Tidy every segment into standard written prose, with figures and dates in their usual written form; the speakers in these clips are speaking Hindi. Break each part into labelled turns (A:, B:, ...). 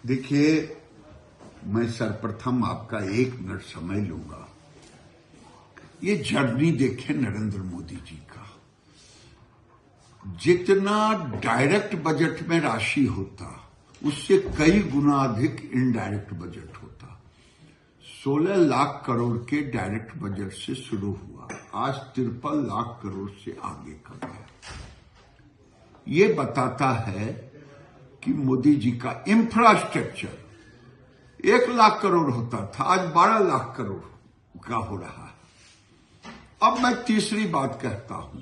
A: देखिए, मैं सर्वप्रथम आपका 1 मिनट समय लूंगा। ये जर्नी देखें नरेंद्र मोदी जी का। जितना डायरेक्ट बजट में राशि होता, उससे कई गुना अधिक इनडायरेक्ट बजट होता। 16 लाख करोड़ के डायरेक्ट बजट से शुरू हुआ, आज 53 लाख करोड़ से आगे का गया। ये बताता है कि मोदी जी का इंफ्रास्ट्रक्चर 1 लाख करोड़ होता था, आज 12 लाख करोड़ का हो रहा है। अब मैं तीसरी बात कहता हूं,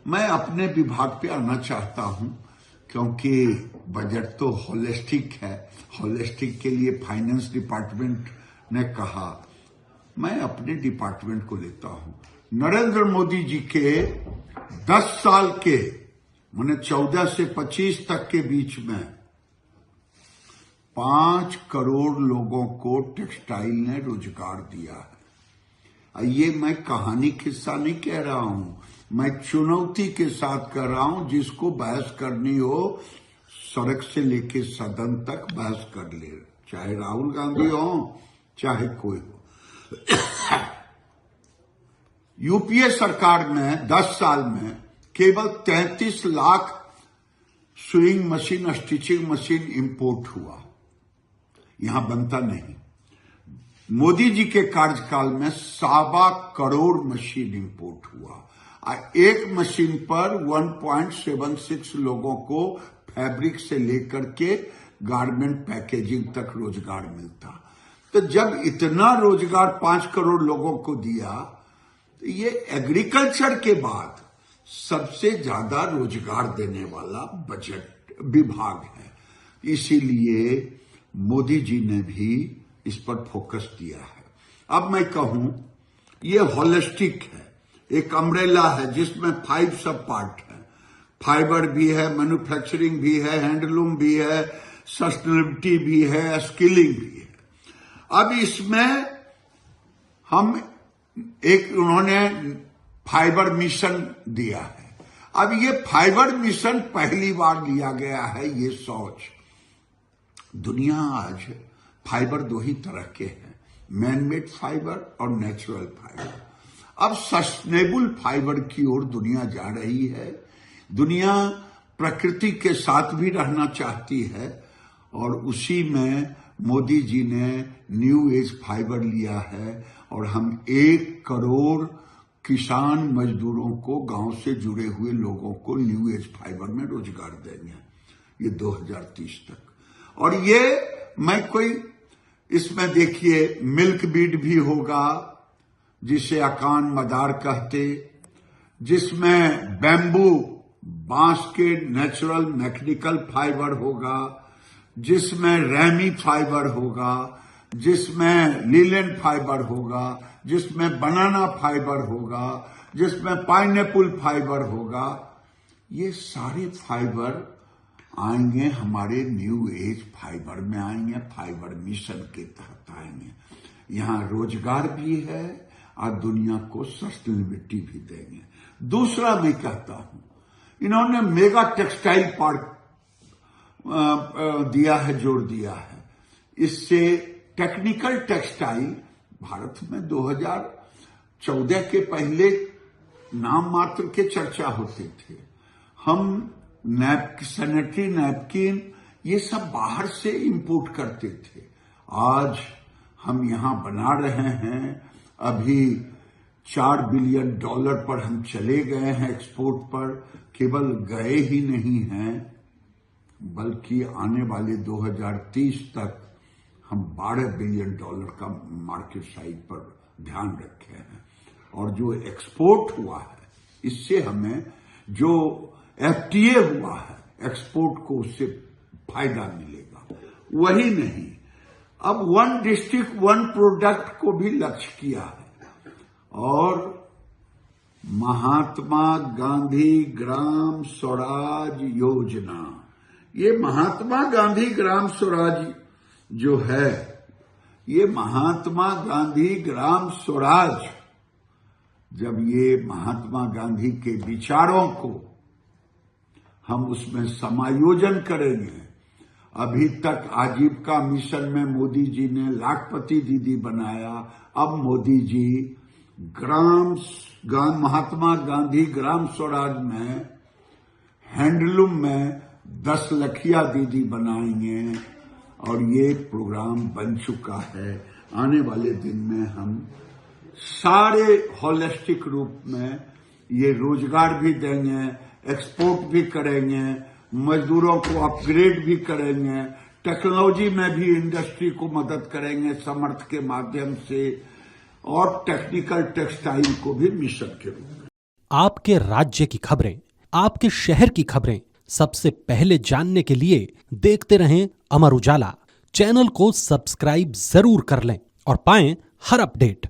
A: मैं अपने विभाग पे आना चाहता हूं, क्योंकि बजट तो होलिस्टिक है। होलिस्टिक के लिए फाइनेंस डिपार्टमेंट ने कहा, मैं अपने डिपार्टमेंट को लेता हूं। नरेंद्र मोदी जी के 10 साल के, माने 14 से 25 तक के बीच में 5 करोड़ लोगों को टेक्सटाइल ने रोजगार दिया है। ये मैं कहानी किस्सा नहीं कह रहा हूं, मैं चुनौती के साथ कर रहा हूं। जिसको बहस करनी हो, सड़क से लेके सदन तक बहस कर ले, चाहे राहुल गांधी हो चाहे कोई हो। यूपीए सरकार में 10 साल में केवल 33 lakh sewing machine, stitching machine import हुआ, यहां बनता नहीं। मोदी जी के कार्यकाल में 1.25 करोड़ मशीन इंपोर्ट हुआ। एक मशीन पर 1.76 लोगों को फैब्रिक से लेकर के गारमेंट पैकेजिंग तक रोजगार मिलता। तो जब इतना रोजगार 5 करोड़ लोगों को दिया, तो ये एग्रीकल्चर के बाद सबसे ज्यादा रोजगार देने वाला बजट विभाग है। इसीलिए मोदी जी ने भी इस पर फोकस दिया है। अब मैं कहूं, ये होलिस्टिक है, एक अम्ब्रेला है जिसमें 5 सब पार्ट है। फाइबर भी है, मैन्युफैक्चरिंग भी है, हैंडलूम भी है, सस्टेनेबिलिटी भी है, स्किलिंग भी है। अब इसमें हम उन्होंने फाइबर मिशन दिया है। अब ये फाइबर मिशन पहली बार लिया गया है। ये सोच, दुनिया आज फाइबर 2 ही तरह के हैं, मैन मेड फाइबर और नेचुरल फाइबर। अब सस्टेनेबल फाइबर की ओर दुनिया जा रही है। दुनिया प्रकृति के साथ भी रहना चाहती है, और उसी में मोदी जी ने न्यू एज फाइबर लिया है। और हम 1 करोड़ किसान मजदूरों को, गांव से जुड़े हुए लोगों को न्यू एज फाइबर में रोजगार देंगे, ये 2030 तक। और ये मैं कोई, इसमें देखिए मिल्क बीड भी होगा, जिसे अकान मदार कहते, जिसमें बैम्बू, बांस के नेचुरल मैकेनिकल फाइबर होगा, जिसमें रैमी फाइबर होगा, जिसमें लिलेन फाइबर होगा, जिसमें बनाना फाइबर होगा, जिसमें पाइनएप्पल फाइबर होगा। ये सारे फाइबर आएंगे हमारे न्यू एज फाइबर में आएंगे, फाइबर मिशन के तहत आएंगे। यहां रोजगार भी है और दुनिया को सस्टेनेबिलिटी भी देंगे। दूसरा मैं कहता हूं, इन्होंने मेगा टेक्सटाइल पार्क दिया है, जोड़ दिया है। इससे टेक्निकल टेक्सटाइल भारत में 2014 के पहले नाम मात्र के चर्चा होते थे। हम सैनिटरी नैपकिन ये सब बाहर से इंपोर्ट करते थे, आज हम यहां बना रहे हैं। अभी $4 बिलियन पर हम चले गए हैं एक्सपोर्ट पर। केवल गए ही नहीं हैं, बल्कि आने वाले 2030 तक हम $12 बिलियन का मार्केट साइज पर ध्यान रखे हैं। और जो एक्सपोर्ट हुआ है, इससे हमें जो FTA हुआ है एक्सपोर्ट को, उससे फायदा मिलेगा। वही नहीं, अब 1 डिस्ट्रिक्ट 1 प्रोडक्ट को भी लक्ष्य किया है। और महात्मा गांधी ग्राम स्वराज योजना, ये महात्मा गांधी ग्राम स्वराज जो है, ये महात्मा गांधी ग्राम स्वराज, जब ये महात्मा गांधी के विचारों को हम उसमें समायोजन करेंगे, अभी तक आजीविका मिशन में मोदी जी ने लाखपति दीदी बनाया। अब मोदी जी महात्मा गांधी ग्राम स्वराज में हैंडलूम में 10 लखिया दीदी बनाएंगे और ये प्रोग्राम बन चुका है। आने वाले दिन में हम सारे होलिस्टिक रूप में ये रोजगार भी देंगे, एक्सपोर्ट भी करेंगे, मजदूरों को अपग्रेड भी करेंगे, टेक्नोलॉजी में भी इंडस्ट्री को मदद करेंगे समर्थ के माध्यम से, और टेक्निकल टेक्सटाइल को भी मिशन के रूप में।
B: आपके राज्य की खबरें, आपके शहर की खबरें सबसे पहले जानने के लिए देखते रहें अमर उजाला। चैनल को सब्सक्राइब जरूर कर लें और पाएं हर अपडेट।